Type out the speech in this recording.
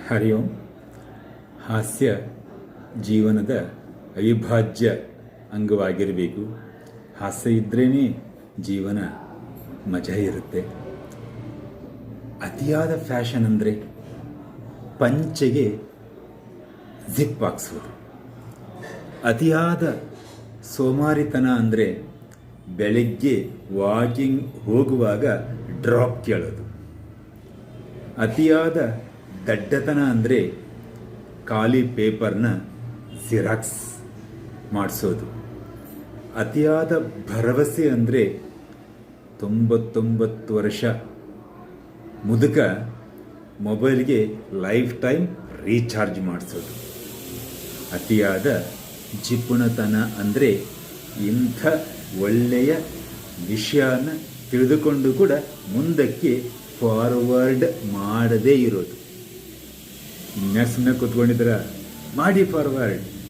ಹರಿ ಓಂ. ಹಾಸ್ಯ ಜೀವನದ ಅವಿಭಾಜ್ಯ ಅಂಗವಾಗಿರಬೇಕು. ಹಾಸ್ಯ ಇದ್ರೇ ಜೀವನ ಮಜಾ ಇರುತ್ತೆ. ಅತಿಯಾದ ಫ್ಯಾಷನ್ ಅಂದರೆ ಪಂಚೆಗೆ ಜಿಪ್ ಹಾಕ್ಸೋದು. ಅತಿಯಾದ ಸೋಮಾರಿತನ ಅಂದರೆ ಬೆಳಗ್ಗೆ ವಾಕಿಂಗ್ ಹೋಗುವಾಗ ಡ್ರಾಪ್ ಕೇಳೋದು. ಅತಿಯಾದ ದಡ್ಡತನ ಅಂದರೆ ಖಾಲಿ ಪೇಪರ್ನ ಜಿರಾಕ್ಸ್ ಮಾಡಿಸೋದು. ಅತಿಯಾದ ಭರವಸೆ ಅಂದರೆ 99 ವರ್ಷ ಮುದುಕ ಮೊಬೈಲ್ಗೆ ಲೈಫ್ ಟೈಮ್ ರೀಚಾರ್ಜ್ ಮಾಡಿಸೋದು. ಅತಿಯಾದ ಜಿಪುಣತನ ಅಂದರೆ ಇಂಥ ಒಳ್ಳೆಯ ವಿಷಯನ ತಿಳಿದುಕೊಂಡು ಕೂಡ ಮುಂದಕ್ಕೆ ಫಾರ್ವರ್ಡ್ ಮಾಡದೇ ಇರೋದು. ಇನ್ಯಾಕೆ ಸುಮ್ಮನೆ ಕೂತ್ಕೊಂಡಿದ್ದೀರಾ? ಮಾಡಿ ಫಾರ್ವರ್ಡ್.